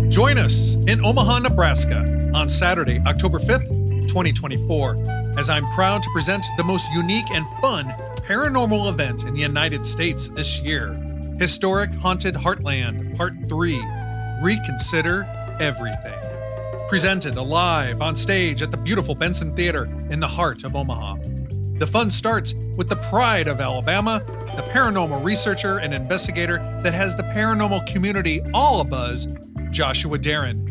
Join us in Omaha, Nebraska on Saturday, October 5th, 2024, as I'm proud to present the most unique and fun paranormal event in the United States this year. Historic Haunted Heartland, Part 3, Reconsider Everything. Presented live on stage at the beautiful Benson Theater in the heart of Omaha. The fun starts with the pride of Alabama, the paranormal researcher and investigator that has the paranormal community all abuzz, Joshua Darren.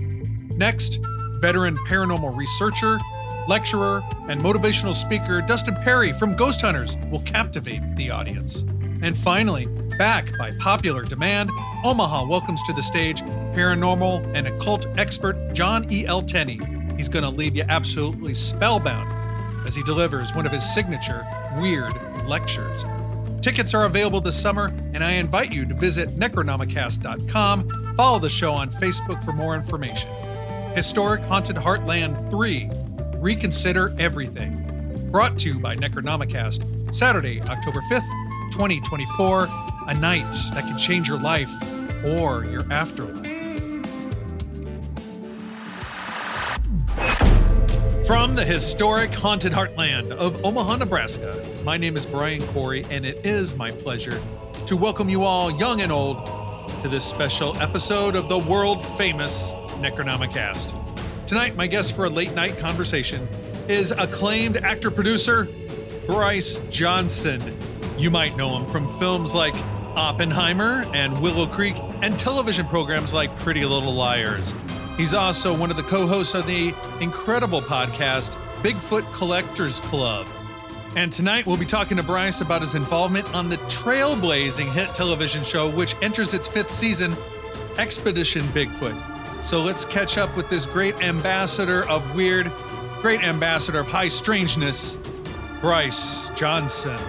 Next, veteran paranormal researcher, lecturer, and motivational speaker Dustin Perry from Ghost Hunters will captivate the audience. And finally, back by popular demand, Omaha welcomes to the stage paranormal and occult expert John E. L. Tenney. He's going to leave you absolutely spellbound as he delivers one of his signature weird lectures. Tickets are available this summer, and I invite you to visit necronomicast.com. Follow the show on Facebook for more information. Historic Haunted Heartland 3, Reconsider Everything. Brought to you by Necronomicast, Saturday, October 5th, 2024, a night that can change your life or your afterlife. From the historic Haunted Heartland of Omaha, Nebraska, my name is Brian Corey, and it is my pleasure to welcome you all, young and old, to this special episode of the world-famous Necronomicast. Tonight, my guest for a late-night conversation is acclaimed actor-producer Bryce Johnson. You might know him from films like Oppenheimer and Willow Creek and television programs like Pretty Little Liars. He's also one of the co-hosts of the incredible podcast, Bigfoot Collectors Club. And tonight we'll be talking to Bryce about his involvement on the trailblazing hit television show, which enters its 5th season, Expedition Bigfoot. So let's catch up with this great ambassador of weird, great ambassador of high strangeness, Bryce Johnson.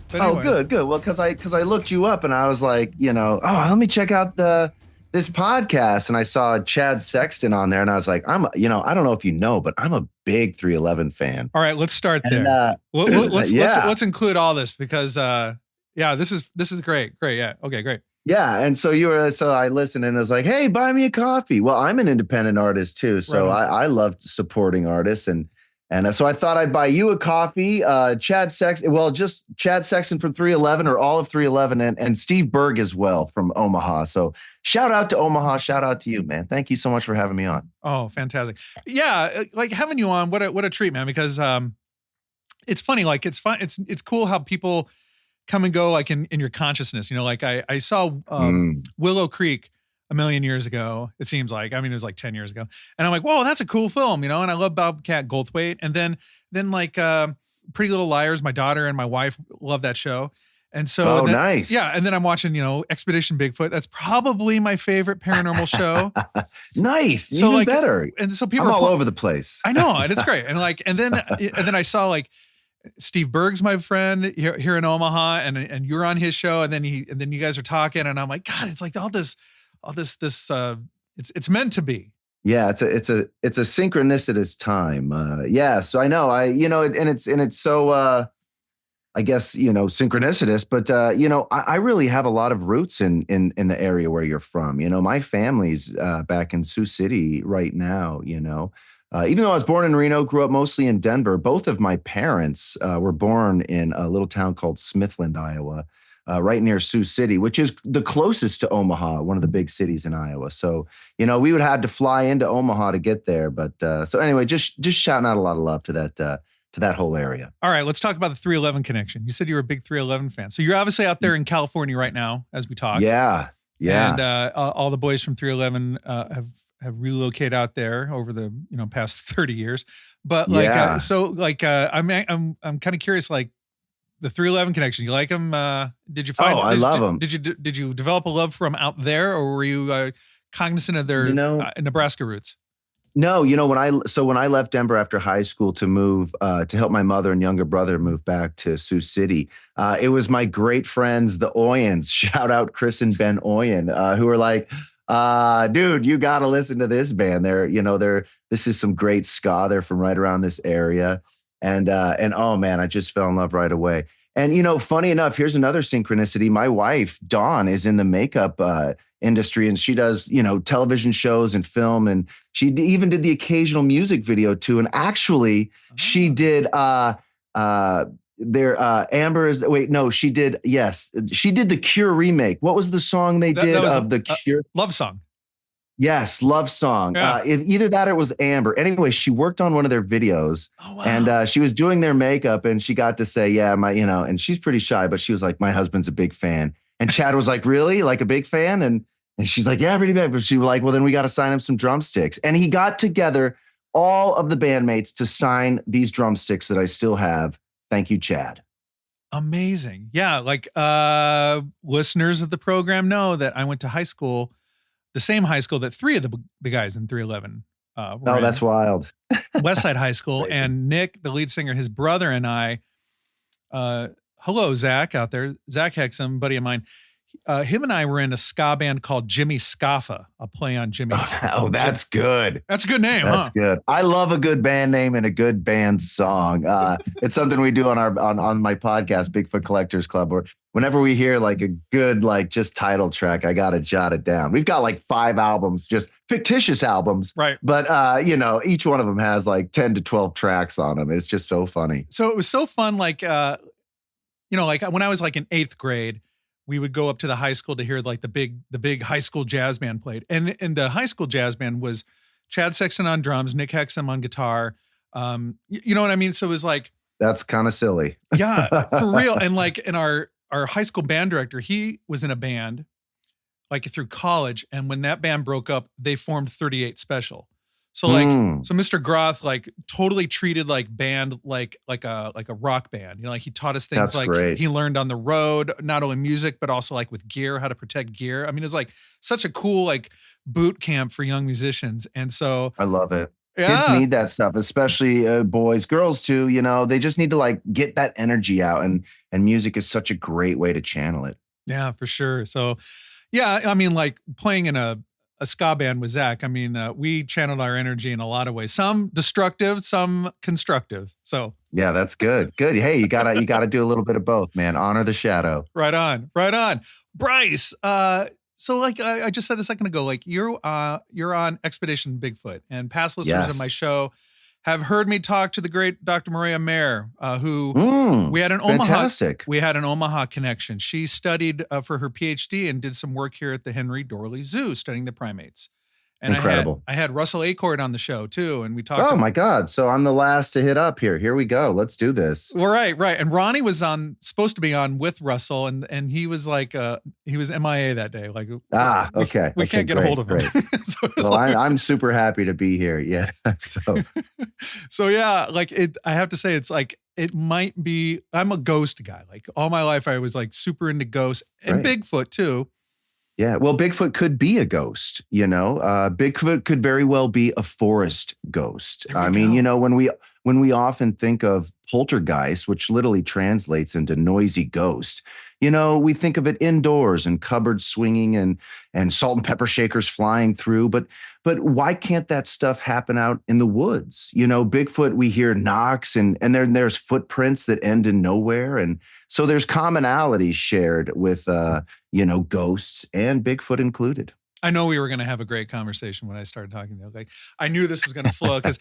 But anyway. Oh, good. Well, because I looked you up and I was like, let me check out this podcast, and I saw Chad Sexton on there, and I was like, I don't know if you know, but I'm a big 311 fan. All right, let's start there. Let's include all this because this is great. Yeah. Okay, great. Yeah, and so I listened and I was like, hey, buy me a coffee. Well, I'm an independent artist too, so right. I love supporting artists and so I thought I'd buy you a coffee. Chad Sexton from 311 or all of 311 and Steve Berg as well from Omaha. So shout out to Omaha. Shout out to you, man. Thank you so much for having me on. Oh, fantastic. Yeah. Like having you on, what a treat, man, because it's funny. Like it's fun. It's cool how people come and go like in your consciousness, like I saw Willow Creek a million years ago, it seems like. I mean, it was like 10 years ago. And I'm like, whoa, that's a cool film, and I love Bobcat Goldthwait. And then like Pretty Little Liars, my daughter and my wife love that show. And so nice. Yeah. And then I'm watching, Expedition Bigfoot. That's probably my favorite paranormal show. Nice. So even better. And so people are all over the place. I know, and it's great. And then I saw like Steve Berg's my friend here in Omaha, and you're on his show, and then you guys are talking, and I'm like, God, it's like all this it's meant to be. Yeah, it's a synchronicitous time. So I know it's so I guess synchronicitous, but I really have a lot of roots in the area where you're from. My family's back in Sioux City right now. Even though I was born in Reno, grew up mostly in Denver. Both of my parents were born in a little town called Smithland, Iowa. Right near Sioux City, which is the closest to Omaha, one of the big cities in Iowa. So, we would have to fly into Omaha to get there. But so anyway, just shouting out a lot of love to that whole area. All right, let's talk about the 311 connection. You said you were a big 311 fan. So you're obviously out there in California right now as we talk. Yeah. And all the boys from 311 have relocated out there over the past 30 years. But I'm kind of curious, like, the 311 connection. You like them? Did you find? I love them. Did you develop a love from out there, or were you cognizant of their Nebraska roots? No, when I left Denver after high school to move to help my mother and younger brother move back to Sioux City, it was my great friends, the Oyens. Shout out Chris and Ben Oyen, who were like, dude, you got to listen to this band. This is some great ska. They're from right around this area. And oh man, I just fell in love right away. And funny enough, here's another synchronicity. My wife, Dawn, is in the makeup industry, and she does television shows and film, and she even did the occasional music video too. And actually, she did Amber is wait no she did yes she did the Cure remake. What was the song they did of the Cure? Love Song. Yes, Love Song. Yeah. Either that or it was Amber. Anyway, she worked on one of their videos. Oh, wow. And she was doing their makeup, and she got to say, yeah, and she's pretty shy, but she was like, my husband's a big fan. And Chad was like, really? Like a big fan? And she's like, yeah, pretty big. But she was like, well, then we got to sign him some drumsticks. And he got together all of the bandmates to sign these drumsticks that I still have. Thank you, Chad. Amazing. Yeah. Like listeners of the program know that I went to high school, the same high school that three of the guys in 311 were that's wild. Westside High School. And Nick, the lead singer, his brother and I, hello, Zach out there, Zach Hexum, buddy of mine. Him and I were in a ska band called Jimmy Scaffa. I'll play on Jimmy. Oh, that's good. That's a good name. That's good. I love a good band name and a good band song. It's something we do on my podcast, Bigfoot Collectors Club, where whenever we hear like a good, like just title track, I got to jot it down. We've got like 5 albums, just fictitious albums. Right. But, each one of them has like 10 to 12 tracks on them. It's just so funny. So it was so fun. Like, like when I was like in 8th grade, we would go up to the high school to hear like the big high school jazz band played. And the high school jazz band was Chad Sexton on drums, Nick Hexum on guitar. You know what I mean? So it was like, that's kind of silly. Yeah, for real. And like in our high school band director, he was in a band like through college. And when that band broke up, they formed 38 Special. So like, so Mr. Groth like totally treated like band like a rock band. Like he taught us things. That's like great. He learned on the road, not only music but also like with gear, how to protect gear. I mean, it's like such a cool like boot camp for young musicians. And so I love it. Yeah. Kids need that stuff, especially boys, girls too. They just need to like get that energy out, and music is such a great way to channel it. Yeah, for sure. So, yeah, I mean, like playing in a ska band with Zach, I mean, we channeled our energy in a lot of ways. Some destructive, some constructive. So yeah, that's good. Good. Hey, you gotta do a little bit of both, man. Honor the shadow. Right on. Bryce, so like I just said a second ago, like you're on Expedition Bigfoot, and past listeners of my show have heard me talk to the great Dr. Maria Mayer, who we had an Omaha connection. She studied for her PhD and did some work here at the Henry Dorley Zoo studying the primates. And incredible. I had Russell Acord on the show too, and we talked. Oh my God! So I'm the last to hit up here. Here we go. Let's do this. Well, right. And Ronnie was supposed to be on with Russell, and he was like he was MIA that day. Like okay, we can't get a hold of him. So well, I'm super happy to be here. Yeah. So yeah, like I have to say, it's like it might be. I'm a ghost guy. Like all my life, I was like super into ghosts and Bigfoot too. Yeah, well, Bigfoot could be a ghost, Bigfoot could very well be a forest ghost. I mean, when we often think of poltergeist, which literally translates into noisy ghost, we think of it indoors and cupboards swinging and salt and pepper shakers flying through. But why can't that stuff happen out in the woods? Bigfoot, we hear knocks and then there's footprints that end in nowhere. And so there's commonalities shared with, ghosts and Bigfoot included. I know we were going to have a great conversation when I started talking to you. Like, I knew this was going to flow because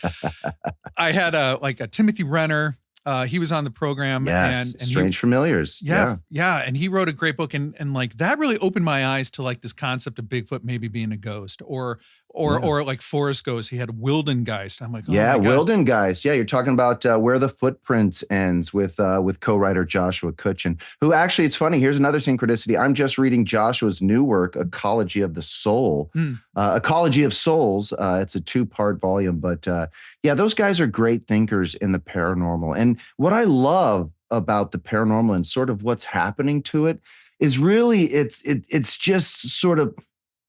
I had a Timothy Renner. He was on the program. Yes, and Strange Familiars. Yeah. And he wrote a great book. And like that really opened my eyes to like this concept of Bigfoot maybe being a ghost or like forest ghost. He had Wildengeist. I'm like, oh my God. Wildengeist. Yeah, you're talking about Where the Footprint Ends with co-writer Joshua Cutchin, who actually, it's funny, here's another synchronicity. I'm just reading Joshua's new work, Ecology of the Soul. Ecology of Souls. It's a 2-part volume, but those guys are great thinkers in the paranormal. And what I love about the paranormal and sort of what's happening to it is really it's just sort of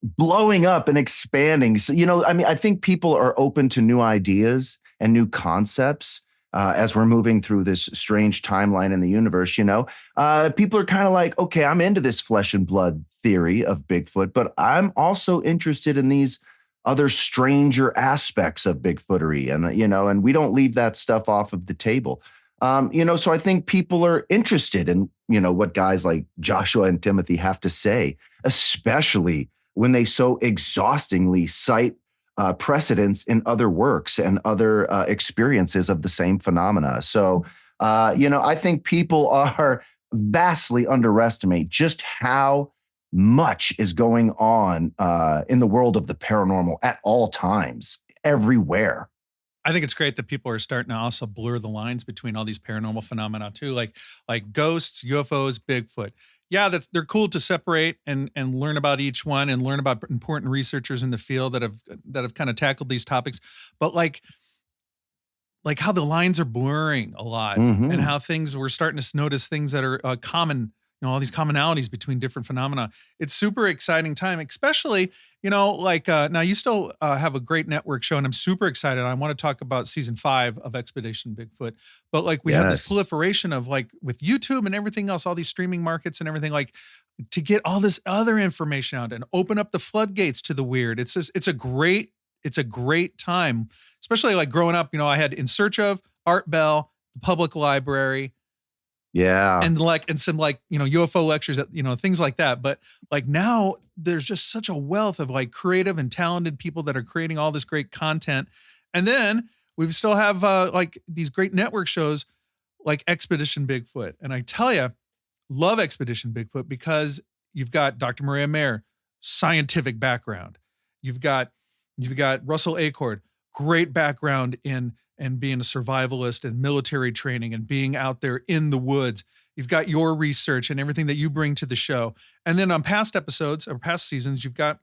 blowing up and expanding. So, I think people are open to new ideas and new concepts as we're moving through this strange timeline in the universe. People are kind of like, okay, I'm into this flesh and blood theory of Bigfoot, but I'm also interested in these other stranger aspects of Bigfootery. And, and we don't leave that stuff off of the table. So I think people are interested in, what guys like Joshua and Timothy have to say, especially when they so exhaustingly cite precedents in other works and other experiences of the same phenomena. So, I think people are vastly underestimate just how much is going on in the world of the paranormal at all times, everywhere. I think it's great that people are starting to also blur the lines between all these paranormal phenomena too, like ghosts, UFOs, Bigfoot. Yeah, they're cool to separate and learn about each one and learn about important researchers in the field that have kind of tackled these topics. But like how the lines are blurring a lot, and how we're starting to notice things that are common, all these commonalities between different phenomena. It's super exciting time, especially, now you still have a great network show, and I'm super excited. I want to talk about season 5 of Expedition Bigfoot, but we have this proliferation of with YouTube and everything else, all these streaming markets and everything, to get all this other information out and open up the floodgates to the weird. It's a great time, especially growing up. I had In Search Of, Art Bell, the Public Library, and some UFO lectures, things like that. But now there's just such a wealth of creative and talented people that are creating all this great content. And then we still have these great network shows like Expedition Bigfoot. And I tell you, love Expedition Bigfoot because you've got Dr. Maria Mayer, scientific background. You've got Russell Acord, great background in being a survivalist and military training and being out there in the woods. You've got your research and everything that you bring to the show. And then on past episodes or past seasons, you've got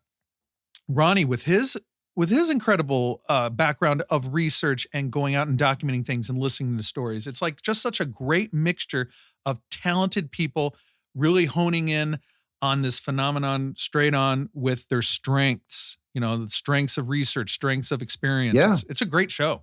Ronnie with his incredible background of research and going out and documenting things and listening to stories. It's just such a great mixture of talented people really honing in on this phenomenon straight on with their strengths, the strengths of research, strengths of experience. Yeah. It's a great show.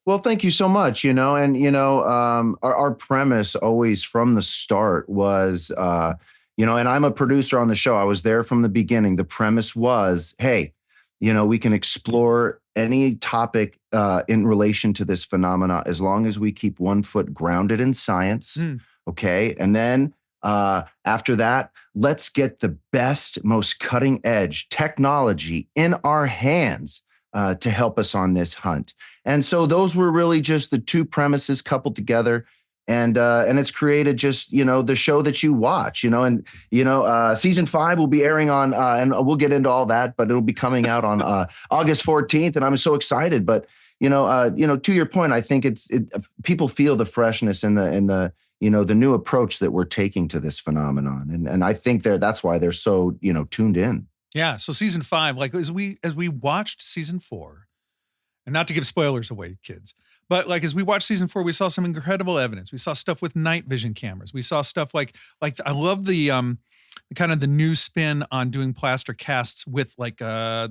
Well, thank you so much. Our premise always from the start was, and I'm a producer on the show. I was there from the beginning. The premise was, hey, we can explore any topic in relation to this phenomena as long as we keep 1 foot grounded in science. Okay. And then after that, let's get the best, most cutting edge technology in our hands to help us on this hunt. And so those were really just the two premises coupled together. And it's created just, the show that you watch, season 5 will be airing on, and we'll get into all that, but it'll be coming out on August 14th. And I'm so excited. But, to your point, I think people feel the freshness and the new approach that we're taking to this phenomenon. And I think that's why they're so, tuned in. Yeah. So season 5, as we watched season 4, and not to give spoilers away, kids, but as we watched season 4, we saw some incredible evidence. We saw stuff with night vision cameras. We saw stuff I love the kind of the new spin on doing plaster casts with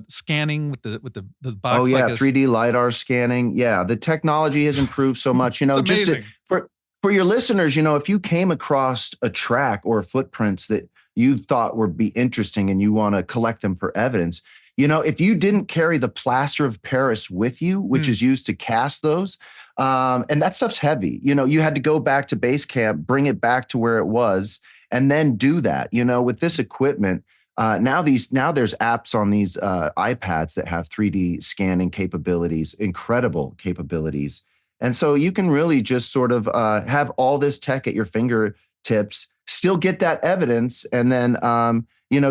scanning with the box. Oh yeah, 3D LiDAR scanning. Yeah, the technology has improved so much. It's amazing. For your listeners, if you came across a track or footprints that you thought would be interesting and you want to collect them for evidence, if you didn't carry the plaster of Paris with you, which is used to cast those, and that stuff's heavy, you had to go back to base camp, bring it back to where it was, and then do that. With this equipment, now there's apps on these iPads that have 3D scanning capabilities, incredible capabilities. And so you can really just sort of have all this tech at your fingertips, still get that evidence, and then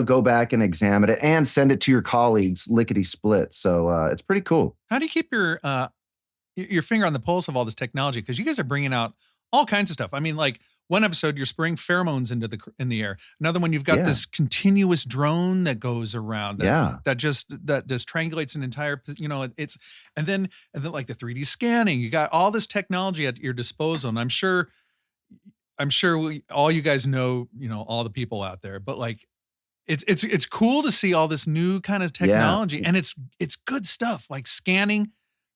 go back and examine it and send it to your colleagues lickety split. So it's pretty cool. How do you keep your finger on the pulse of all this technology? Because you guys are bringing out all kinds of stuff. I mean, one episode you're spraying pheromones in the air. Another one you've got this continuous drone that goes around. That just triangulates an entire. And then the 3D scanning. You got all this technology at your disposal, and I'm sure all you guys know all the people out there, but it's cool to see all this new kind of technology, and it's good stuff, like scanning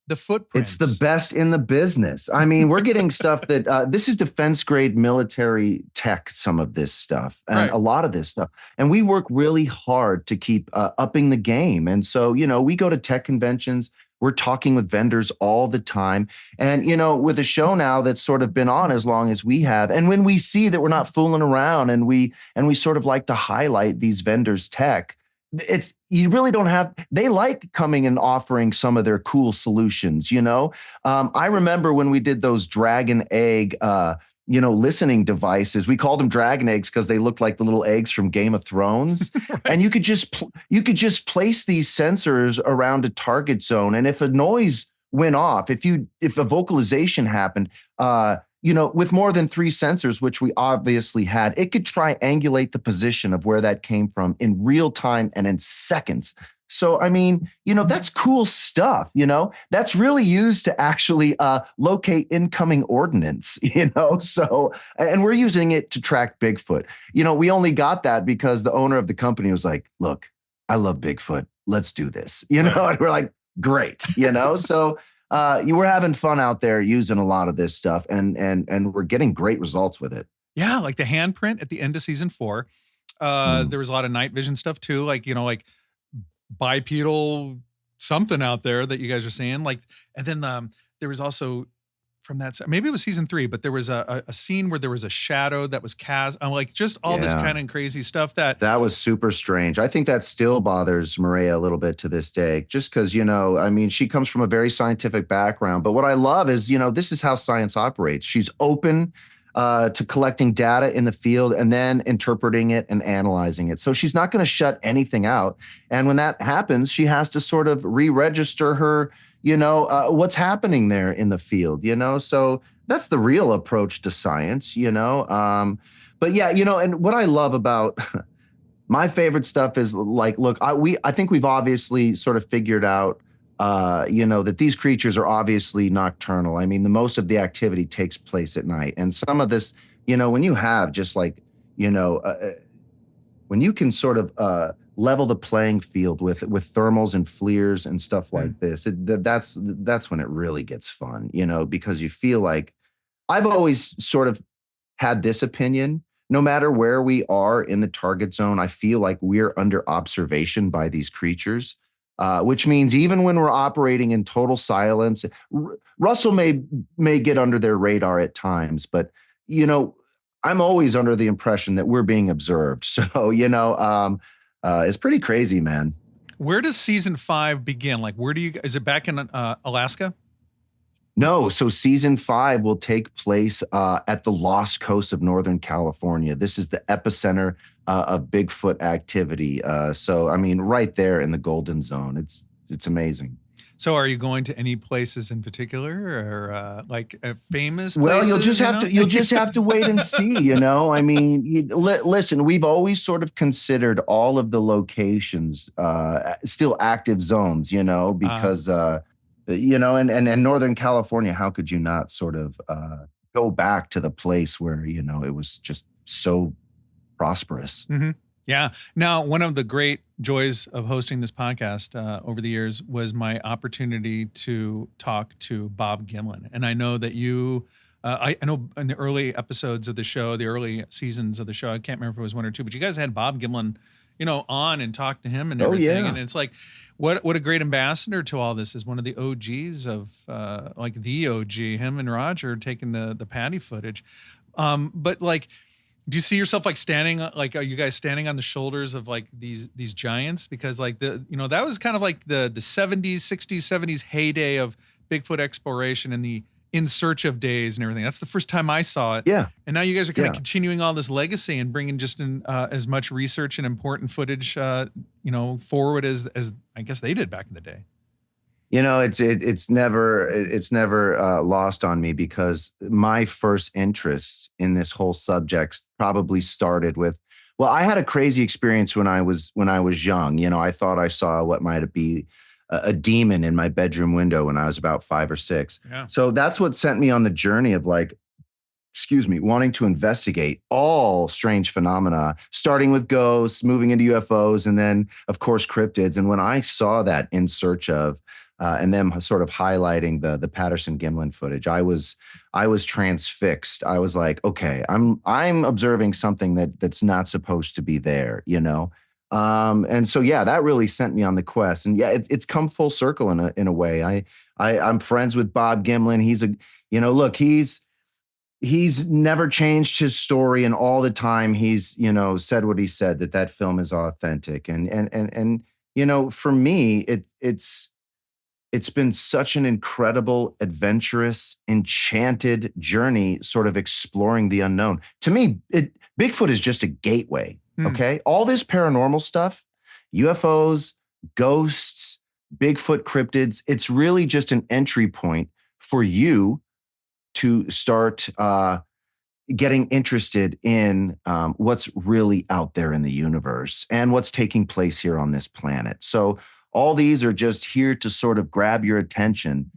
The It's the footprints. best in the business. I mean, we're getting stuff that this is defense grade military tech, some of this stuff, and Right. a lot of this stuff. And we work really hard to keep upping the game. And so, we go to tech conventions. We're talking with vendors all the time. And, with a show now that's sort of been on as long as we have, and when we see that we're not fooling around and we sort of like to highlight these vendors' tech, you really don't have, they like coming and offering some of their cool solutions. I remember when we did those dragon egg listening devices. We called them dragon eggs because they looked like the little eggs from Game of Thrones. Right. And you could just place these sensors around a target zone, and if a noise went off, if a vocalization happened, with more than 3 sensors, which we obviously had, it could triangulate the position of where that came from in real time and in seconds. So, I mean, that's cool stuff, that's really used to actually locate incoming ordnance, so, and we're using it to track Bigfoot. We only got that because the owner of the company was like, look, I love Bigfoot. Let's do this, and we're like, great, so we're having fun out there using a lot of this stuff, and we're getting great results with it. Yeah, like the handprint at the end of season 4. There was a lot of night vision stuff too, like bipedal something out there that you guys are seeing. Like, and then there was also from that, maybe it was season 3, but there was a scene where there was a shadow that was cast. I'm like, just all this kind of crazy stuff that was super strange. I think that still bothers Maria a little bit to this day, just because, I mean, she comes from a very scientific background. But what I love is, this is how science operates. She's open to collecting data in the field and then interpreting it and analyzing it. So she's not going to shut anything out. And when that happens, she has to sort of re-register her what's happening there in the field, so that's the real approach to science, but yeah, and what I love about my favorite stuff is like, look, I think we've obviously sort of figured out, that these creatures are obviously nocturnal. I mean, the most of the activity takes place at night. And some of this, when you have just like, when you can sort of level the playing field with thermals and FLIRs and stuff like this, that's when it really gets fun, because you feel like, I've always sort of had this opinion, no matter where we are in the target zone, I feel like we're under observation by these creatures, which means even when we're operating in total silence, Russell may get under their radar at times, but, I'm always under the impression that we're being observed. So, it's pretty crazy, man. Where does season 5 begin? Like, is it back in Alaska? No, so season 5 will take place at the Lost Coast of Northern California. This is the epicenter of Bigfoot activity. So, I mean, right there in the Golden Zone. It's amazing. So are you going to any places in particular, or like famous places? Well, you'll just have to wait and see, I mean, listen, we've always sort of considered all of the locations still active zones, because and Northern California, how could you not sort of go back to the place where, it was just so prosperous. Mm-hmm. Yeah. Now, one of the great joys of hosting this podcast over the years was my opportunity to talk to Bob Gimlin. And I know that I know in the early episodes of the show, the early seasons of the show, I can't remember if it was 1 or 2, but you guys had Bob Gimlin, on and talked to him and everything. Oh, yeah. And it's like, what a great ambassador to all this is, one of the OGs of like the OG, him and Roger taking the Patty footage. But like, do you see yourself like standing, like, are you guys standing on the shoulders of like these giants? Because like that was kind of like the 70s, 60s, 70s heyday of Bigfoot exploration and the In Search of days and everything. That's the first time I saw it. Yeah. And now you guys are kind of continuing all this legacy and bringing just in as much research and important footage, forward as I guess they did back in the day. It's never lost on me, because my first interest in this whole subject probably started with, well, I had a crazy experience when I was young. I thought I saw what might be a demon in my bedroom window when I was about 5 or 6. Yeah. So that's what sent me on the journey of wanting to investigate all strange phenomena, starting with ghosts, moving into UFOs, and then of course cryptids. And when I saw that In Search of, and them sort of highlighting the Patterson Gimlin footage, I was transfixed. I was like, okay, I'm observing something that's not supposed to be there, you know. And so yeah, that really sent me on the quest. And yeah, it's come full circle in a way. I'm friends with Bob Gimlin. Look, he's never changed his story, and all the time he's said what he said, that film is authentic. And for me, it's been such an incredible, adventurous, enchanted journey, sort of exploring the unknown. To me, Bigfoot is just a gateway. Okay, all this paranormal stuff, UFOs, ghosts, Bigfoot cryptids, it's really just an entry point for you to start getting interested in what's really out there in the universe and what's taking place here on this planet. So all these are just here to sort of grab your attention,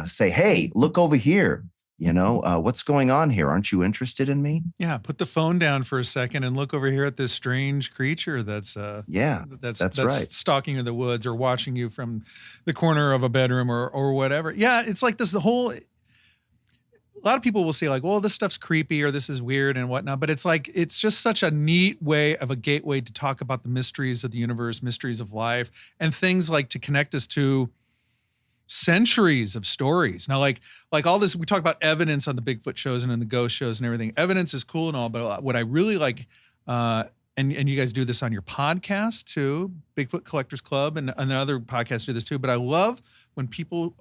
say, hey, look over here. What's going on here? Aren't you interested in me? Yeah, put the phone down for a second and look over here at this strange creature that's right, stalking you in the woods or watching you from the corner of a bedroom or whatever. Yeah, it's like this. A lot of people will say like, well, this stuff's creepy or this is weird and whatnot, but it's like, it's just such a neat way of a gateway to talk about the mysteries of the universe, mysteries of life, and things like to connect us to centuries of stories. Now, like all this, we talk about evidence on the Bigfoot shows and in the ghost shows and everything. Evidence is cool and all, but what I really like, and you guys do this on your podcast too, Bigfoot Collectors Club, and other podcasts do this too, but I love when people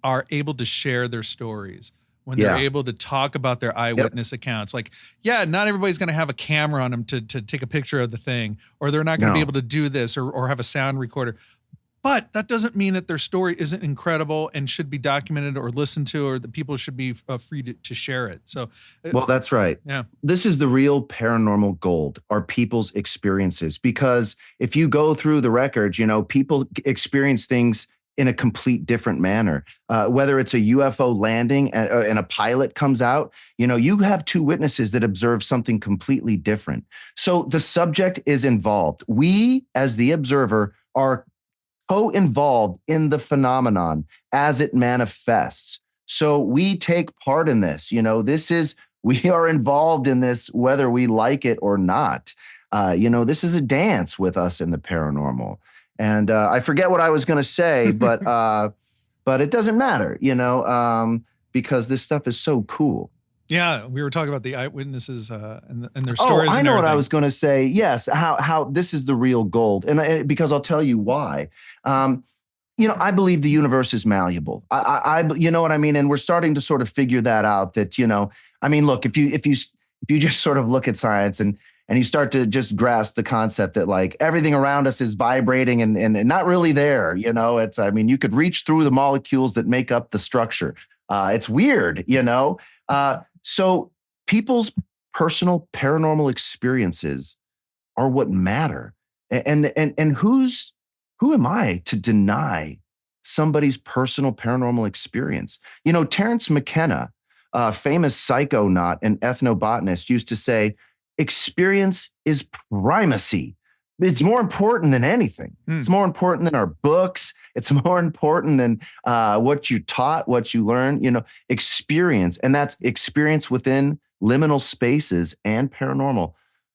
are able to share their stories, when they're able to talk about their eyewitness accounts. Like, yeah, not everybody's going to have a camera on them to take a picture of the thing, or they're not going to be able to do this or have a sound recorder. But that doesn't mean that their story isn't incredible and should be documented or listened to, or that people should be free to share it. So, well, that's right. Yeah. This is the real paranormal gold, are people's experiences. Because if you go through the records, people experience things in a complete different manner. Whether it's a UFO landing and a pilot comes out, you have two witnesses that observe something completely different. So the subject is involved. We, as the observer, are co-involved in the phenomenon as it manifests. So we take part in this. We are involved in this, whether we like it or not. This is a dance with us in the paranormal. And I forget what I was going to say, but it doesn't matter, because this stuff is so cool. Yeah, we were talking about the eyewitnesses and their stories. Oh, I know what I was going to say. Yes, how this is the real gold, and because I'll tell you why. I believe the universe is malleable. I you know what I mean, and we're starting to sort of figure that out. That look, if you just sort of look at science and you start to just grasp the concept that like everything around us is vibrating and not really there. You could reach through the molecules that make up the structure. It's weird, So people's personal paranormal experiences are what matter. And who am I to deny somebody's personal paranormal experience? Terence McKenna, a famous psychonaut and ethnobotanist, used to say, experience is primacy. It's more important than anything. It's more important than our books. It's more important than what you taught, what you learned, experience. And that's experience within liminal spaces and paranormal,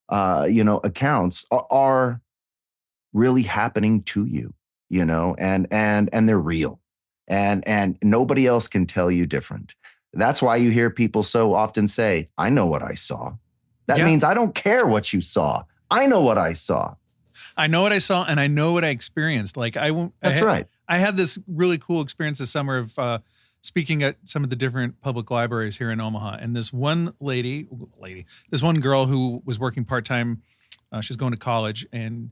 accounts are really happening to you, and they're real. And nobody else can tell you different. That's why you hear people so often say, I know what I saw. That means I don't care what you saw. I know what I saw. I know what I saw, and I know what I experienced. Like That's right. I had this really cool experience this summer of speaking at some of the different public libraries here in Omaha. And this one this one girl who was working part-time, she's going to college, and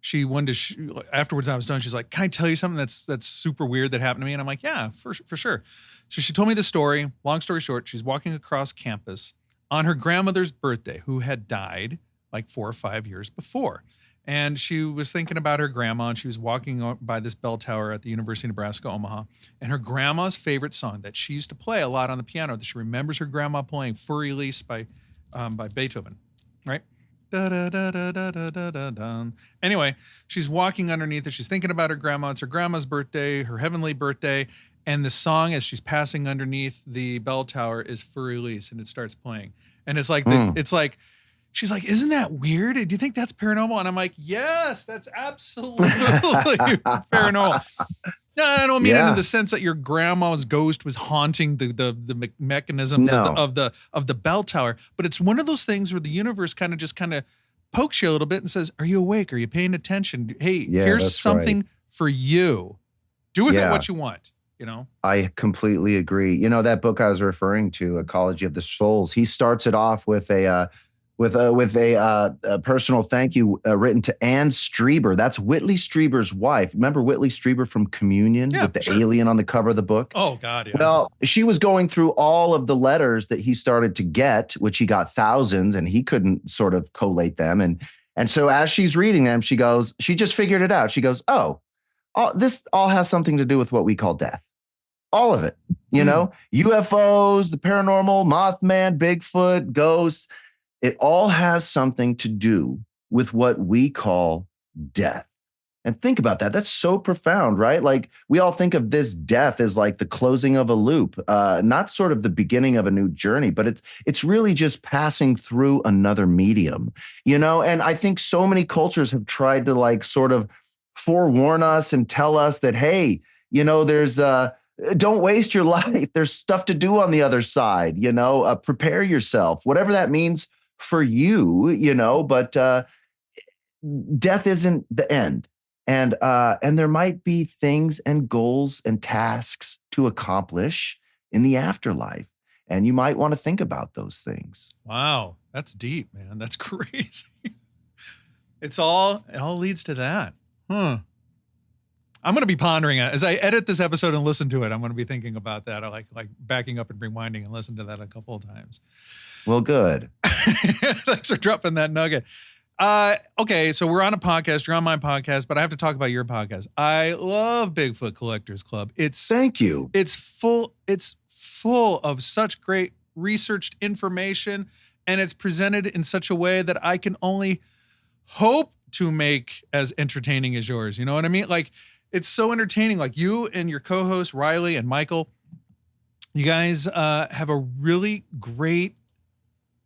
she wanted to, afterwards I was done, she's like, can I tell you something that's super weird that happened to me? And I'm like, yeah, for sure. So she told me the story. Long story short, she's walking across campus on her grandmother's birthday, who had died like 4 or 5 years before. And she was thinking about her grandma, and she was walking by this bell tower at the University of Nebraska, Omaha. And her grandma's favorite song that she used to play a lot on the piano, that she remembers her grandma playing, Fur Elise by Beethoven, right? Da, da, da, da, da, da, da, da, da. Anyway, she's walking underneath it. She's thinking about her grandma. It's her grandma's birthday, her heavenly birthday. And the song as she's passing underneath the bell tower is For Release, and it starts playing. And it's like, she's like, isn't that weird? Do you think that's paranormal? And I'm like, yes, that's absolutely paranormal. No, I don't mean it in the sense that your grandma's ghost was haunting the mechanisms of the bell tower, but it's one of those things where the universe kind of pokes you a little bit and says, "Are you awake? Are you paying attention? Hey, here's something for you. Do with it what you want." You know, I completely agree. You know, that book I was referring to, Ecology of the Souls. He starts it off with a personal thank you written to Anne Strieber. That's Whitley Strieber's wife. Remember Whitley Strieber from Communion with the alien on the cover of the book? Oh, God, yeah. Well, she was going through all of the letters that he started to get, which he got thousands, and he couldn't sort of collate them. And so as she's reading them, she just figured it out. She goes, this all has something to do with what we call death. All of it, you know, UFOs, the paranormal, Mothman, Bigfoot, ghosts. It all has something to do with what we call death. And think about that. That's so profound, right? Like we all think of this death as like the closing of a loop, not sort of the beginning of a new journey, but it's really just passing through another medium, you know? And I think so many cultures have tried to like sort of forewarn us and tell us that, hey, you know, don't waste your life. There's stuff to do on the other side, you know, prepare yourself, whatever that means for you, you know, but death isn't the end. And there might be things and goals and tasks to accomplish in the afterlife. And you might want to think about those things. Wow. That's deep, man. That's crazy. It all leads to that. I'm going to be pondering it as I edit this episode and listen to it. I'm going to be thinking about that. I like backing up and rewinding and listen to that a couple of times. Well, good. Thanks for dropping that nugget. Okay, so we're on a podcast. You're on my podcast, but I have to talk about your podcast. I love Bigfoot Collectors Club. Thank you. It's full of such great researched information, and it's presented in such a way that I can only hope to make as entertaining as yours. You know what I mean? Like, it's so entertaining. Like you and your co-hosts, Riley and Michael, you guys have a really great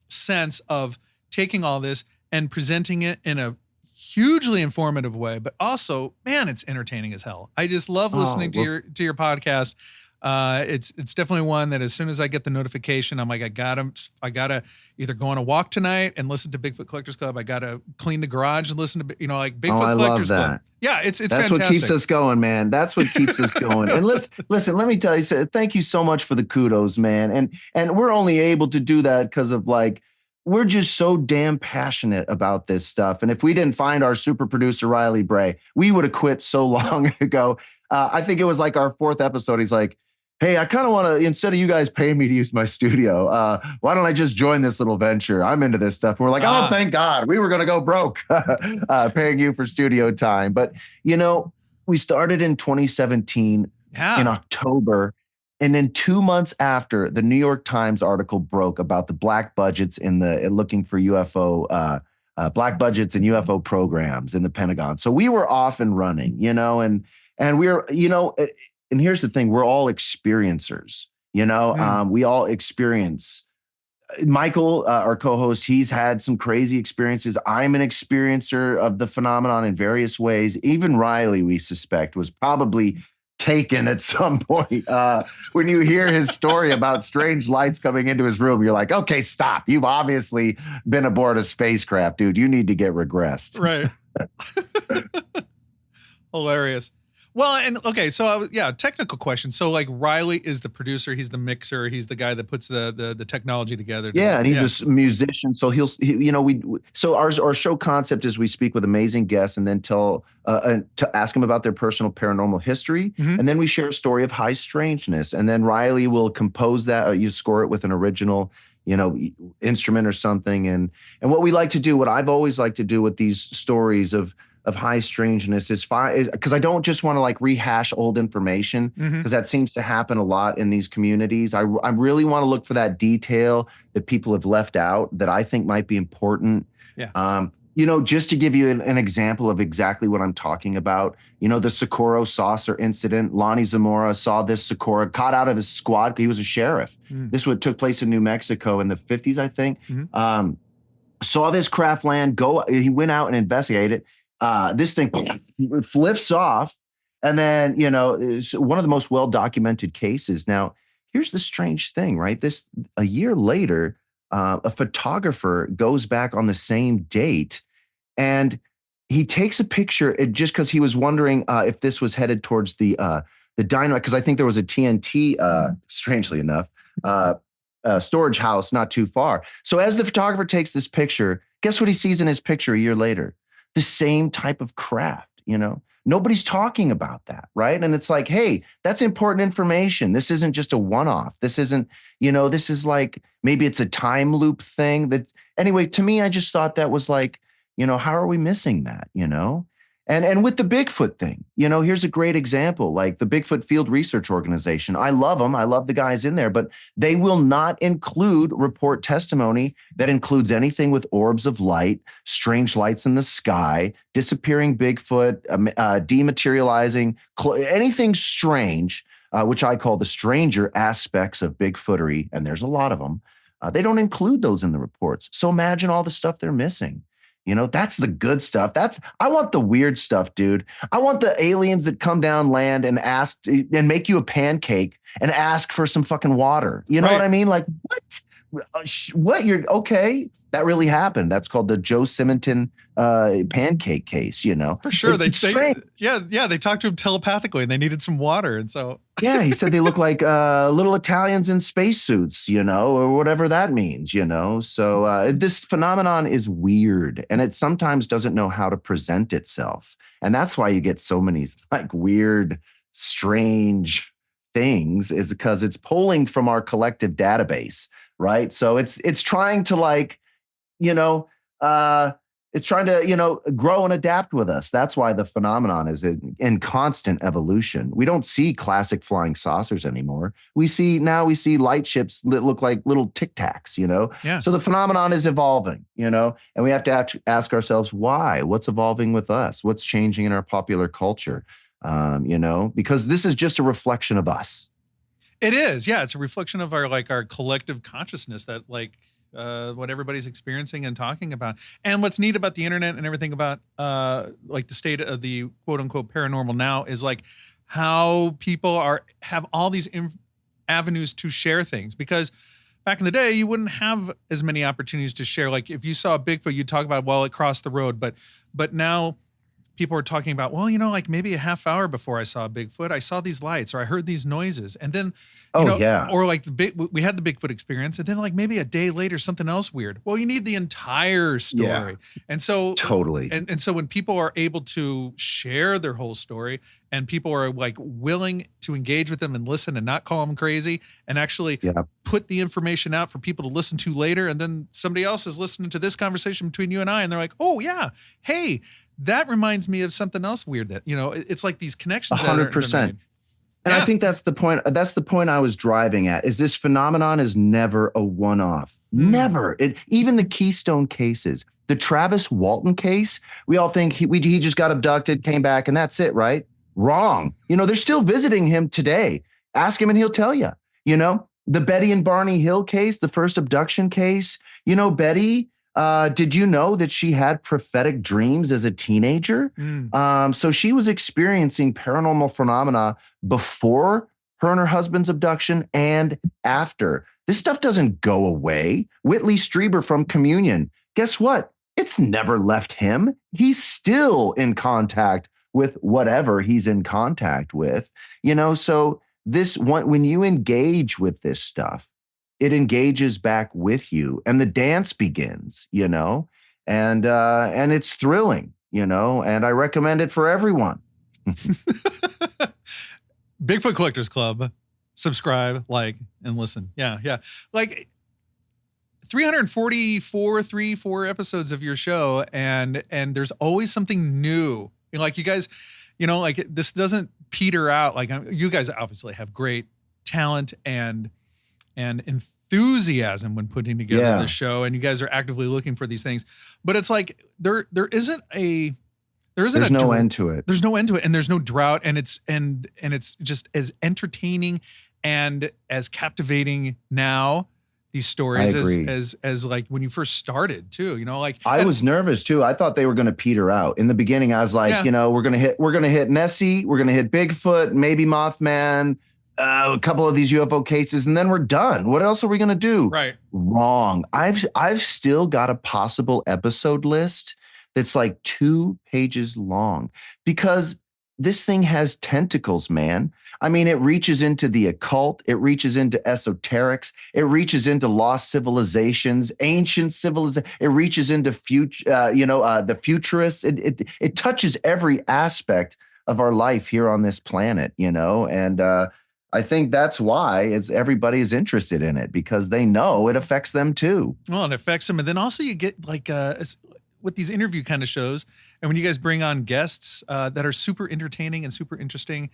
sense of taking all this and presenting it in a hugely informative way, but also, man, it's entertaining as hell. I just love listening to your podcast. It's definitely one that as soon as I get the notification, I'm like, I gotta either go on a walk tonight and listen to Bigfoot Collectors Club. I gotta clean the garage and listen to, like Bigfoot Collectors Club. Yeah, it's that's fantastic. What keeps us going, man. That's what keeps us going. And listen, let me tell you, thank you so much for the kudos, man. And we're only able to do that because of like, we're just so damn passionate about this stuff. And if we didn't find our super producer, Riley Bray, we would have quit so long ago. I think it was like our 4th episode. He's like, hey, I kind of want to, instead of you guys paying me to use my studio, why don't I just join this little venture? I'm into this stuff. And we're like, oh, thank God. We were going to go broke paying you for studio time. But, you know, we started in 2017 in October. And then 2 months after, the New York Times article broke about the black budgets looking for UFO, black budgets and UFO programs in the Pentagon. So we were off and running, you know, and we're, you know, and here's the thing, we're all experiencers, you know, we all experience. Michael, our co-host, he's had some crazy experiences. I'm an experiencer of the phenomenon in various ways. Even Riley, we suspect, was probably taken at some point. When you hear his story about strange lights coming into his room, you're like, okay, stop. You've obviously been aboard a spacecraft, dude. You need to get regressed. Right. Hilarious. Well, and okay, so technical question. So like Riley is the producer, he's the mixer, he's the guy that puts the technology together. And he's a musician. So our show concept is we speak with amazing guests and then to ask them about their personal paranormal history. Mm-hmm. And then we share a story of high strangeness. And then Riley will compose that, or you score it with an original, you know, instrument or something. And what we like to do, what I've always liked to do with these stories of high strangeness is because I don't just want to like rehash old information, because that seems to happen a lot in these communities. I really want to look for that detail that people have left out that I think might be important Yeah. Just to give you an example of exactly what I'm talking about, the Socorro saucer incident. Lonnie Zamora saw this Socorro, caught out of his squad. He was a sheriff. This took place in New Mexico in the 50s, I think. Saw this craft land go. He went out and investigated. This thing lifts off. And then, it's one of the most well-documented cases. Now, here's the strange thing, right? A year later, a photographer goes back on the same date and he takes a picture just because he was wondering if this was headed towards the dynamite, because I think there was a TNT, strangely enough, storage house not too far. So as the photographer takes this picture, guess what he sees in his picture a year later? The same type of craft, Nobody's talking about that, right? And it's like, hey, that's important information. This isn't just a one-off. This isn't, this is like, maybe it's a time loop thing. Anyway, to me, I just thought that was like, how are we missing that, And with the Bigfoot thing, here's a great example, like the Bigfoot Field Research Organization. I love them. I love the guys in there, but they will not report testimony that includes anything with orbs of light, strange lights in the sky, disappearing Bigfoot, dematerializing, anything strange, which I call the stranger aspects of Bigfootery, and there's a lot of them. They don't include those in the reports. So imagine all the stuff they're missing. That's the good stuff. I want the weird stuff, dude. I want the aliens that come down land and ask and make you a pancake and ask for some fucking water. You know what I mean? Like, what? You're okay. That really happened. That's called the Joe Simonton pancake case, For sure. They talked to him telepathically and they needed some water. And so. Yeah, he said they look like little Italians in spacesuits, or whatever that means, So this phenomenon is weird and it sometimes doesn't know how to present itself. And that's why you get so many like weird, strange things, is because it's pulling from our collective database, right? So it's trying to like, it's trying to, grow and adapt with us. That's why the phenomenon is in constant evolution. We don't see classic flying saucers anymore. We see light ships that look like little Tic Tacs, Yeah. So the phenomenon is evolving, and we have to ask ourselves why. What's evolving with us? What's changing in our popular culture? Because this is just a reflection of us. It is. Yeah. It's a reflection of our collective consciousness that what everybody's experiencing and talking about. And what's neat about the internet and everything about the state of the quote unquote paranormal now is like how people have all these avenues to share things, because back in the day, you wouldn't have as many opportunities to share. Like if you saw a Bigfoot, you'd talk about, well, it crossed the road, but now people are talking about, well, like maybe a half hour before I saw a Bigfoot, I saw these lights or I heard these noises. And then, or like we had the Bigfoot experience. And then like maybe a day later, something else weird. Well, you need the entire story. Yeah, and so totally. And so when people are able to share their whole story and people are like willing to engage with them and listen and not call them crazy and actually put the information out for people to listen to later. And then somebody else is listening to this conversation between you and I, and they're like, oh yeah, hey, that reminds me of something else weird that, it's like these connections. 100%. And I think that's the point. That's the point I was driving at, is this phenomenon is never a one-off. Never. Even the Keystone cases, the Travis Walton case, we all think he just got abducted, came back, and that's it, right? Wrong. They're still visiting him today. Ask him and he'll tell you. The Betty and Barney Hill case, the first abduction case, Betty, did you know that she had prophetic dreams as a teenager? So she was experiencing paranormal phenomena before her and her husband's abduction and after. This stuff doesn't go away. Whitley Strieber from Communion, guess what? It's never left him. He's still in contact with whatever he's in contact with. So when you engage with this stuff, it engages back with you and the dance begins, and it's thrilling, and I recommend it for everyone. Bigfoot Collectors Club, subscribe, like, and listen. Yeah. Like 344 episodes of your show. And there's always something new. Like you guys, like this doesn't peter out. Like you guys obviously have great talent and and enthusiasm when putting together this show, and you guys are actively looking for these things. But it's like there isn't no end to it. There's no end to it, and there's no drought, and it's just as entertaining and as captivating now, these stories as like when you first started too, like I was nervous too. I thought they were going to peter out in the beginning. I was like, we're going to hit Nessie, we're going to hit Bigfoot, maybe Mothman, a couple of these UFO cases, and then we're done. What else are we going to do? Right. Wrong. I've still got a possible episode list that's like 2 pages long because this thing has tentacles, man. I mean, it reaches into the occult. It reaches into esoterics. It reaches into lost civilizations, ancient civilizations. It reaches into the futurists. It touches every aspect of our life here on this planet, and I think that's why everybody is interested in it because they know it affects them too. Well, it affects them. And then also you get like, with these interview kind of shows, and when you guys bring on guests that are super entertaining and super interesting,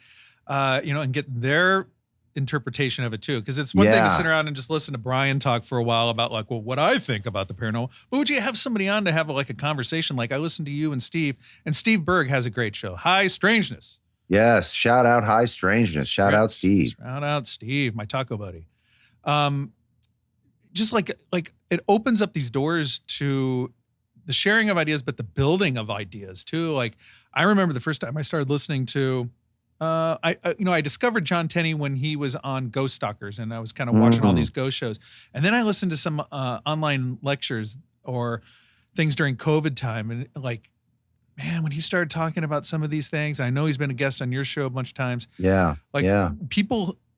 and get their interpretation of it too, because it's one thing to sit around and just listen to Brian talk for a while about like, well, what I think about the paranormal. But would you have somebody on to have like a conversation? Like I listened to you and Steve Berg has a great show, High Strangeness. Yes, shout out High Strangeness. Shout out Steve. Shout out Steve, my taco buddy. Just like it opens up these doors to the sharing of ideas, but the building of ideas too. Like I remember the first time I started listening to, I discovered John Tenney when he was on Ghost Stalkers, and I was kind of watching all these ghost shows. And then I listened to some online lectures or things during COVID time, and like, man, when he started talking about some of these things, I know he's been a guest on your show a bunch of times. Yeah.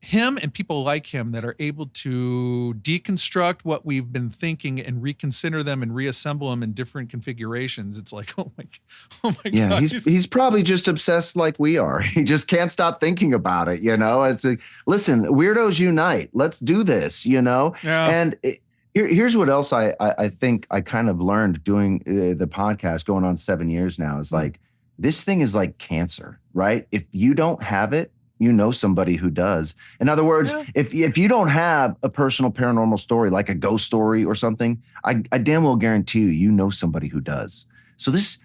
Him and people like him that are able to deconstruct what we've been thinking and reconsider them and reassemble them in different configurations. It's like, oh my God. He's probably just obsessed like we are. He just can't stop thinking about it. It's like, listen, weirdos unite. Let's do this, Yeah. And here's what else I think I kind of learned doing the podcast going on 7 years now is like, this thing is like cancer, right? If you don't have it, somebody who does. In other words, if you don't have a personal paranormal story, like a ghost story or something, I damn well guarantee you know somebody who does. So this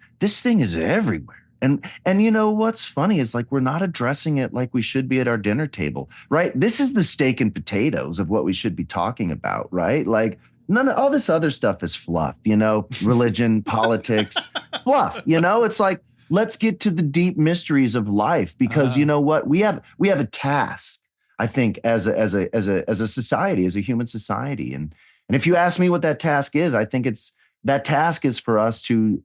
thing is everywhere. And what's funny is like, we're not addressing it like we should be at our dinner table, right? This is the steak and potatoes of what we should be talking about, right? Like none of all this other stuff is fluff, religion, politics, fluff, it's like, let's get to the deep mysteries of life because you know what? We have a task, I think, as a society, as a human society. And if you ask me what that task is, I think that task is for us to,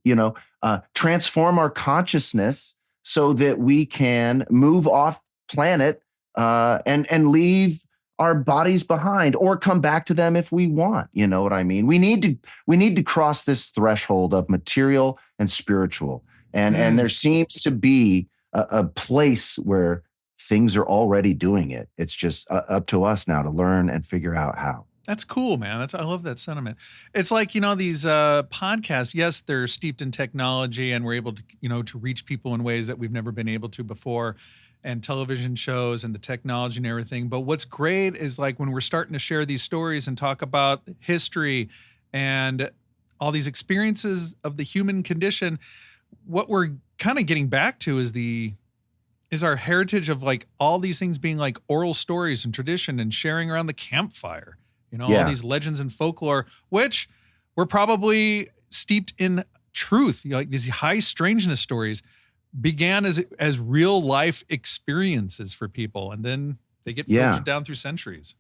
transform our consciousness so that we can move off planet and leave our bodies behind or come back to them if we want. You know what I mean? We need to cross this threshold of material and spiritual. And there seems to be a place where things are already doing it. It's just up to us now to learn and figure out how. That's cool, man. I love that sentiment. It's like, these podcasts, yes, they're steeped in technology and we're able to, to reach people in ways that we've never been able to before, and television shows and the technology and everything. But what's great is like when we're starting to share these stories and talk about history and all these experiences of the human condition, what we're kind of getting back to is our heritage of like all these things being like oral stories and tradition and sharing around the campfire, all these legends and folklore, which were probably steeped in truth. Like these high strangeness stories began as real life experiences for people. And then they get filtered down through centuries.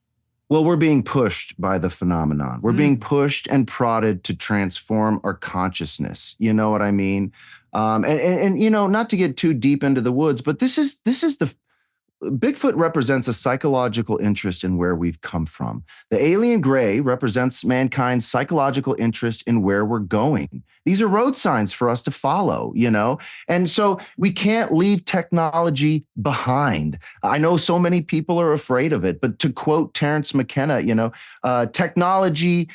Well, we're being pushed by the phenomenon. We're being pushed and prodded to transform our consciousness. You know what I mean? And not to get too deep into the woods, but this is the Bigfoot represents a psychological interest in where we've come from. The alien gray represents mankind's psychological interest in where we're going. These are road signs for us to follow, And so we can't leave technology behind. I know so many people are afraid of it, but to quote Terrence McKenna, technology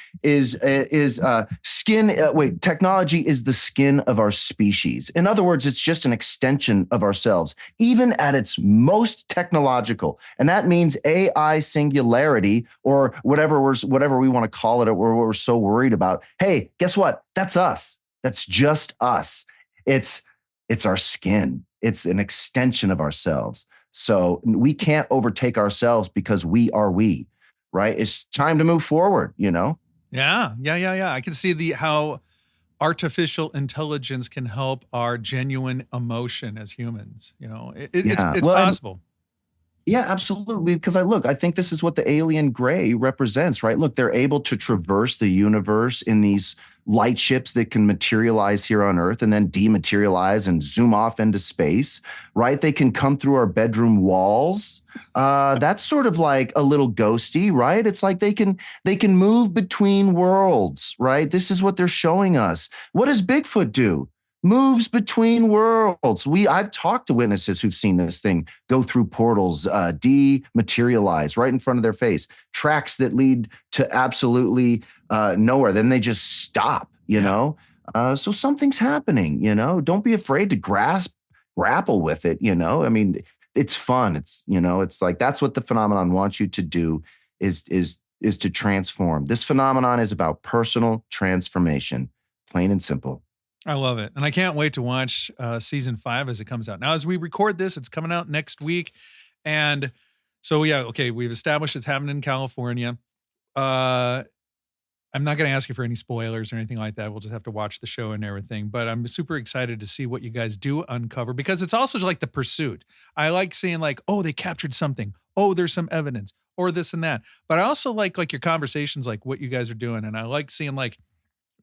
technology is the skin of our species. In other words, it's just an extension of ourselves. Even at its most technological. And that means AI singularity, or whatever we want to call it, or what we're so worried about. Hey, guess what? That's us. That's just us. It's our skin. It's an extension of ourselves. So we can't overtake ourselves because we are we, right? It's time to move forward, Yeah. I can see how artificial intelligence can help our genuine emotion as humans. It's Well, possible. yeah, absolutely. Because I think this is what the alien gray represents, right? Look, they're able to traverse the universe in these light ships that can materialize here on Earth and then dematerialize and zoom off into space, right? They can come through our bedroom walls. That's sort of like a little ghosty, right? It's like they can move between worlds, right? This is what they're showing us. What does Bigfoot do? Moves between worlds. I've talked to witnesses who've seen this thing go through portals, dematerialize right in front of their face, tracks that lead to absolutely nowhere. Then they just stop, you know? So something's happening, Don't be afraid to grapple with it, I mean, it's fun. It's, it's like, that's what the phenomenon wants you to do is to transform. This phenomenon is about personal transformation, plain and simple. I love it. And I can't wait to watch season 5 as it comes out. Now, as we record this, it's coming out next week. And so, we've established it's happening in California. I'm not going to ask you for any spoilers or anything like that. We'll just have to watch the show and everything. But I'm super excited to see what you guys do uncover, because it's also like the pursuit. I like seeing like, oh, they captured something. Oh, there's some evidence, or this and that. But I also like your conversations, like what you guys are doing. And I like seeing like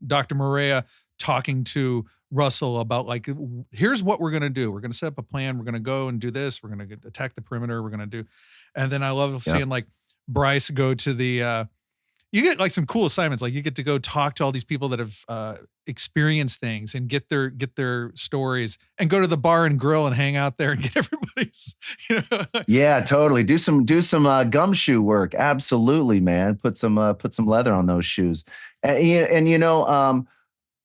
Dr. Maria talking to Russell about like, here's what we're going to do. We're going to set up a plan. We're going to go and do this. We're going to attack the perimeter. We're going to do. And then I love seeing like Bryce go to the, you get like some cool assignments. Like you get to go talk to all these people that have experienced things and get their stories, and go to the bar and grill and hang out there and get everybody's, Yeah, totally. Do some gumshoe work. Absolutely, man. Put some leather on those shoes. And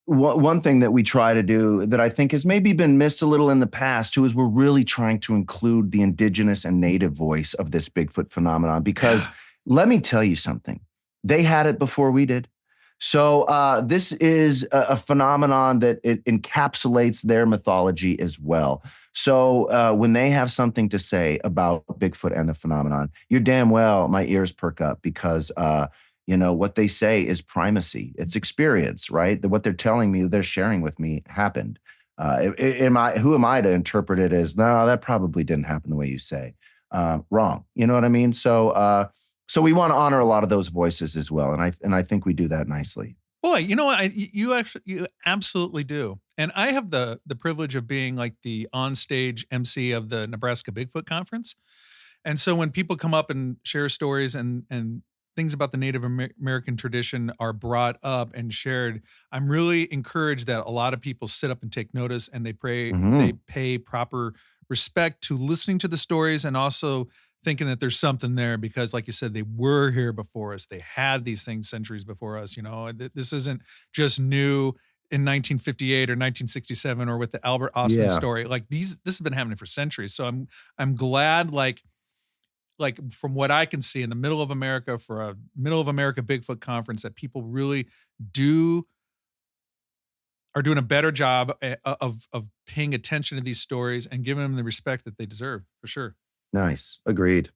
one thing that we try to do that I think has maybe been missed a little in the past too is we're really trying to include the indigenous and native voice of this Bigfoot phenomenon, because let me tell you something. They had it before we did. So this is a phenomenon that it encapsulates their mythology as well. So when they have something to say about Bigfoot and the phenomenon, you're damn well my ears perk up, because what they say is primacy. It's experience, right? What they're telling me, they're sharing with me happened. Who am I to interpret it as, no, that probably didn't happen the way you say? Wrong. You know what I mean? So we want to honor a lot of those voices as well. And I think we do that nicely. Boy, you absolutely do. And I have the privilege of being like the onstage MC of the Nebraska Bigfoot Conference. And so when people come up and share stories and things about the Native American tradition are brought up and shared, I'm really encouraged that a lot of people sit up and take notice, and they pay proper respect to listening to the stories, and also thinking that there's something there, because like you said, they were here before us. They had these things centuries before us. This isn't just new in 1958 or 1967 or with the Albert Ostman story. Like this has been happening for centuries. So I'm glad, like from what I can see in the middle of America, for a middle of America Bigfoot conference, that people really are doing a better job of paying attention to these stories and giving them the respect that they deserve, for sure. Nice. Agreed.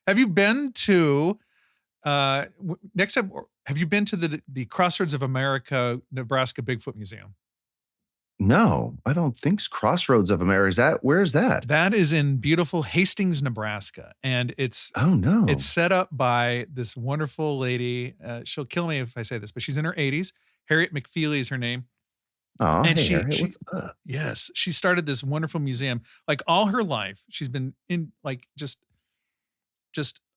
Have you been to next time? Have you been to the Crossroads of America, Nebraska Bigfoot Museum? No, I don't think so. Crossroads of America. Where is that? That is in beautiful Hastings, Nebraska. And it's set up by this wonderful lady. She'll kill me if I say this, but she's in her 80s. Harriet McFeely is her name. Oh, and hey, Harriet, what's up? Yes, she started this wonderful museum. Like all her life, she's been in like just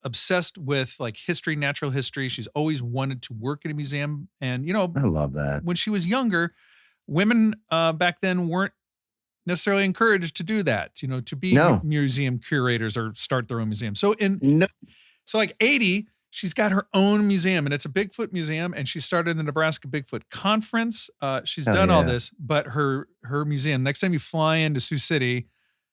obsessed with like history, natural history. She's always wanted to work in a museum. And, I love that. When she was younger, women back then weren't necessarily encouraged to do that, to be museum curators or start their own museum. So so like 80, she's got her own museum, and it's a Bigfoot museum, and she started the Nebraska Bigfoot Conference. She's done all this, but her museum, next time you fly into Sioux City,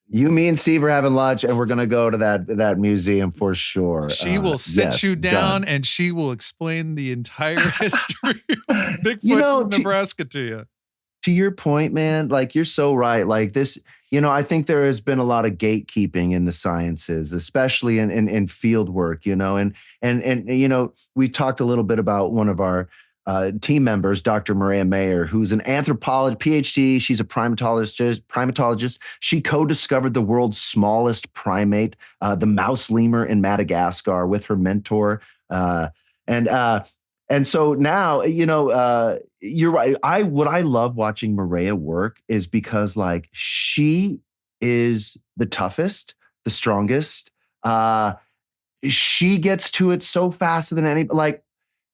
You, me, and Steve are having lunch, and we're gonna go to that museum for sure. She will sit yes, you down, done. and she will explain the entire history of You Bigfoot know, in Nebraska to you. to your point, man, like you're so right. Like this, I think there has been a lot of gatekeeping in the sciences, especially in field work, and we talked a little bit about one of our team members, Dr. Maria Mayer, who's an anthropologist, PhD. She's a primatologist. She co-discovered the world's smallest primate, the mouse lemur in Madagascar, with her mentor. And and so now, you're right. What I love watching Maria work is because like she is the toughest, the strongest. She gets to it so faster than any, like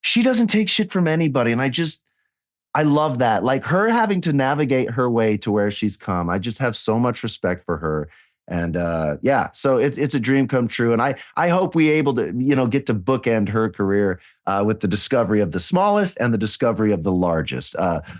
she doesn't take shit from anybody. And I love that. Like her having to navigate her way to where she's come. I just have so much respect for her. And yeah, so it's a dream come true. And I hope we able to, get to bookend her career with the discovery of the smallest and the discovery of the largest.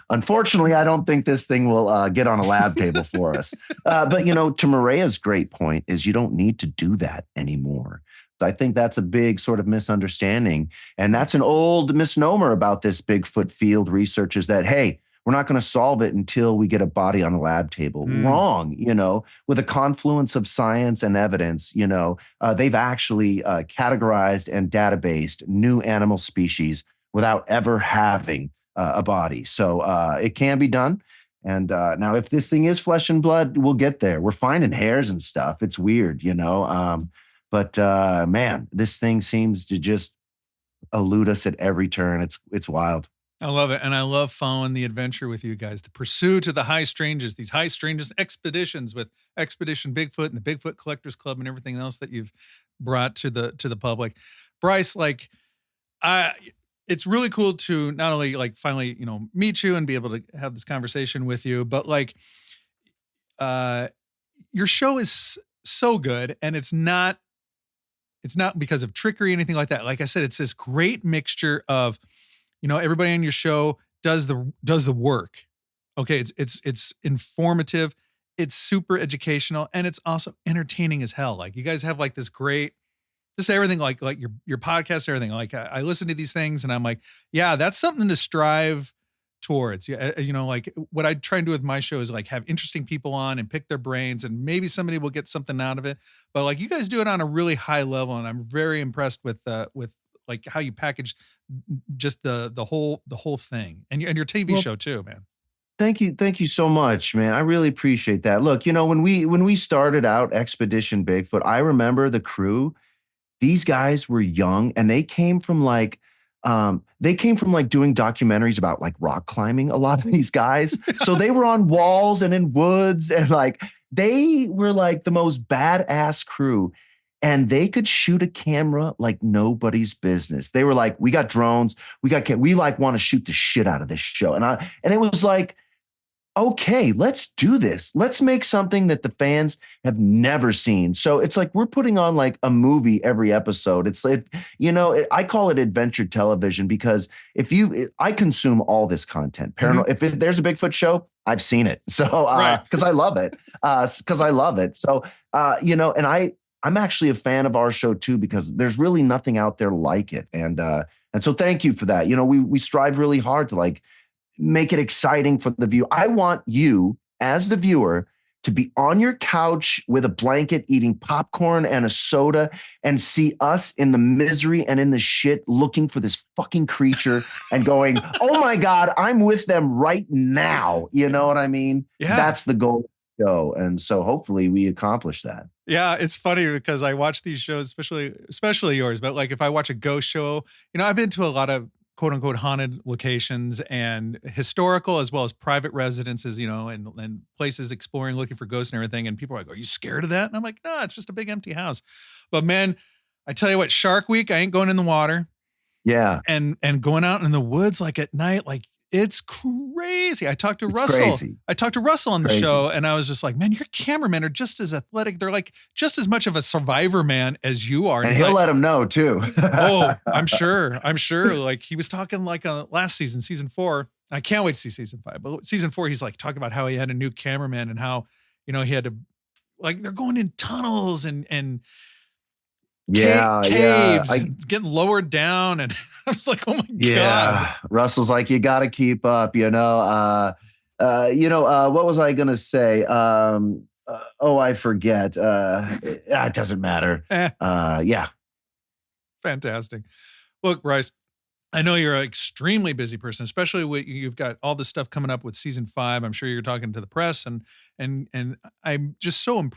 Unfortunately, I don't think this thing will get on a lab table for us. But to Maria's great point is you don't need to do that anymore. I think that's a big sort of misunderstanding. And that's an old misnomer about this Bigfoot field research is that, hey, we're not going to solve it until we get a body on a lab table. Wrong, with a confluence of science and evidence, they've actually categorized and databased new animal species without ever having a body. So it can be done. And now if this thing is flesh and blood, we'll get there. We're finding hairs and stuff. It's weird, But man, this thing seems to just elude us at every turn. It's wild. I love it. And I love following the adventure with you guys, the pursuit of the high strangeness, these high strangeness expeditions with Expedition Bigfoot and the Bigfoot Collectors Club and everything else that you've brought to the public. Bryce, like it's really cool to not only like finally, meet you and be able to have this conversation with you, but like your show is so good, and it's not because of trickery or anything like that. Like I said, it's this great mixture of, everybody on your show does the work. Okay. It's informative. It's super educational, and it's also entertaining as hell. Like you guys have like this great, just everything like your podcast, and everything. Like I listen to these things and I'm like, yeah, that's something to strive towards. Yeah. Like what I try and do with my show is like have interesting people on and pick their brains, and maybe somebody will get something out of it. But like you guys do it on a really high level, and I'm very impressed with like how you package just the whole thing, and your TV show too, man. Thank you so much, man. I really appreciate that. Look, when we started out Expedition Bigfoot, I remember the crew. These guys were young, and they came from like doing documentaries about like rock climbing. A lot of these guys, so they were on walls and in woods, and like they were like the most badass crew. And they could shoot a camera like nobody's business. They were like, we got drones, we like want to shoot the shit out of this show. And it was like, okay, let's do this. Let's make something that the fans have never seen. So it's like we're putting on like a movie every episode. It's like, I call it adventure television because I consume all this content. If there's a Bigfoot show, I've seen it. So because I love it. So and I'm actually a fan of our show too, because there's really nothing out there like it. And so thank you for that. We strive really hard to like make it exciting for the viewer. I want you as the viewer to be on your couch with a blanket, eating popcorn and a soda, and see us in the misery and in the shit looking for this fucking creature and going, oh my God, I'm with them right now. You know what I mean? Yeah. That's the goal. And so hopefully we accomplish that. Yeah, it's funny because I watch these shows, especially yours, but like if I watch a ghost show, I've been to a lot of quote unquote haunted locations and historical as well as private residences, and places exploring, looking for ghosts and everything. And people are like, are you scared of that? And I'm like, no, it's just a big empty house. But man, I tell you what, Shark Week, I ain't going in the water. Yeah. And going out in the woods, like at night, like it's crazy. I talked to Russell. Crazy. I talked to Russell on the show, and I was just like, man, your cameramen are just as athletic. They're like just as much of a survivor man as you are. And he'll let him know too. Oh, I'm sure. Like he was talking like last season, season 4. I can't wait to see season 5. But season 4, he's like talking about how he had a new cameraman and how, he had to like they're going in tunnels and Yeah, caves, yeah. and getting lowered down. And I was like, oh my Yeah. God. Russell's like, you got to keep up, what was I going to say? I forget. It doesn't matter. Yeah. Fantastic. Look, Bryce, I know you're an extremely busy person, especially when you've got all this stuff coming up with season 5. I'm sure you're talking to the press, and I'm just so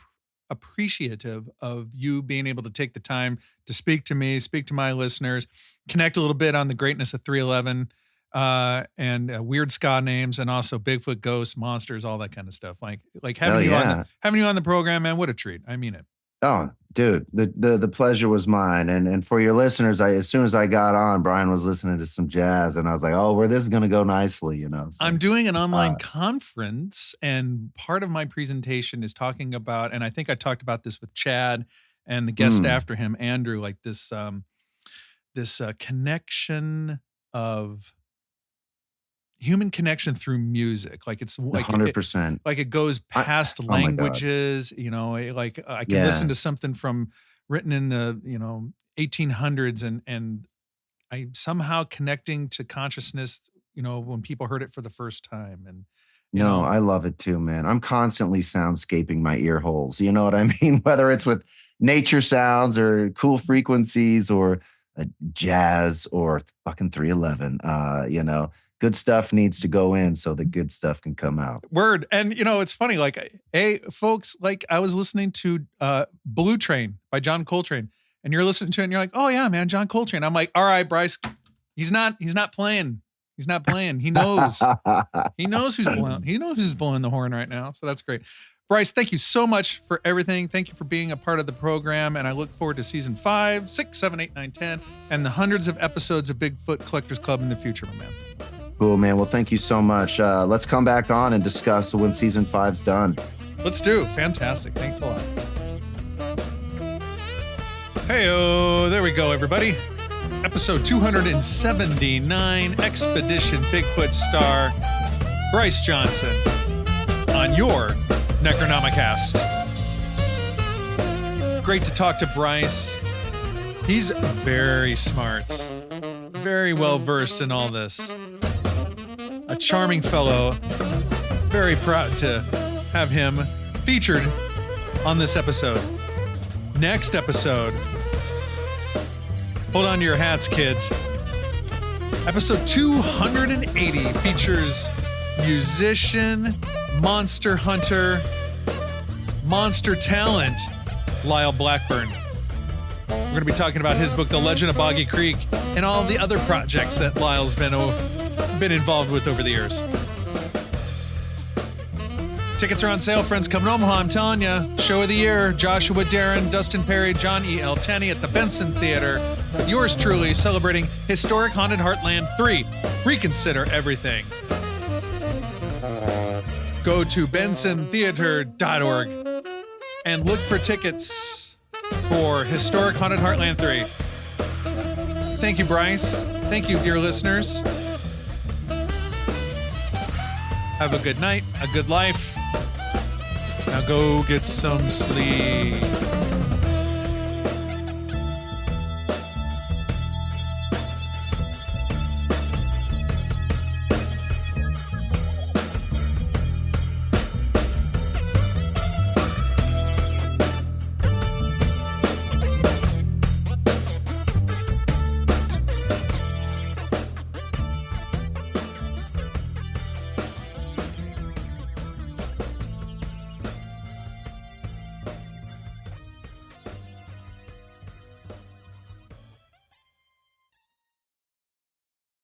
appreciative of you being able to take the time to speak to me, speak to my listeners, connect a little bit on the greatness of 311 and weird ska names, and also Bigfoot, ghosts, monsters, all that kind of stuff. Like having you on the program, man. What a treat. I mean it. Oh, dude, the pleasure was mine. And for your listeners, as soon as I got on, Brian was listening to some jazz, and I was like, oh, where this is going to go nicely, So, I'm doing an online conference, and part of my presentation is talking about, and I think I talked about this with Chad and the guest after him, Andrew, like this connection of human connection through music. Like it's like 100%. Like it goes past languages, like I can listen to something written in the, 1800s and I'm somehow connecting to consciousness, when people heard it for the first time. And I love it too, man. I'm constantly soundscaping my ear holes. You know what I mean? Whether it's with nature sounds or cool frequencies or jazz or fucking 311, good stuff needs to go in so the good stuff can come out. Word. And, it's funny, like, hey, folks, like I was listening to Blue Train by John Coltrane, and you're listening to it and you're like, oh yeah, man, John Coltrane. I'm like, all right, Bryce, he's not playing. He's not playing. He knows. He knows who's blowing. He knows who's blowing the horn right now. So that's great. Bryce, thank you so much for everything. Thank you for being a part of the program. And I look forward to season 5, 6, 7, 8, 9, 10, and the hundreds of episodes of Bigfoot Collectors Club in the future, my man. Cool, man. Well, thank you so much. Let's come back on and discuss when season 5's done. Let's do. Fantastic. Thanks a lot. Hey-oh, there we go, everybody. Episode 279, Expedition Bigfoot Star, Bryce Johnson, on your Necronomicast. Great to talk to Bryce. He's very smart, very well versed in all this. A charming fellow. Very proud to have him featured on this episode. Next episode. Hold on to your hats, kids. Episode 280 features musician, monster hunter, monster talent, Lyle Blackburn. We're going to be talking about his book, The Legend of Boggy Creek, and all the other projects that Lyle's been involved with over the years. Tickets are on sale, friends. Come to Omaha, I'm telling you. Show of the year, Joshua Darren, Dustin Perry, John E. L. Tenney at the Benson Theater. With yours truly, celebrating Historic Haunted Heartland 3. Reconsider everything. Go to bensontheater.org and look for tickets for Historic Haunted Heartland 3. Thank you, Bryce. Thank you, dear listeners. Have a good night, a good life. Now go get some sleep.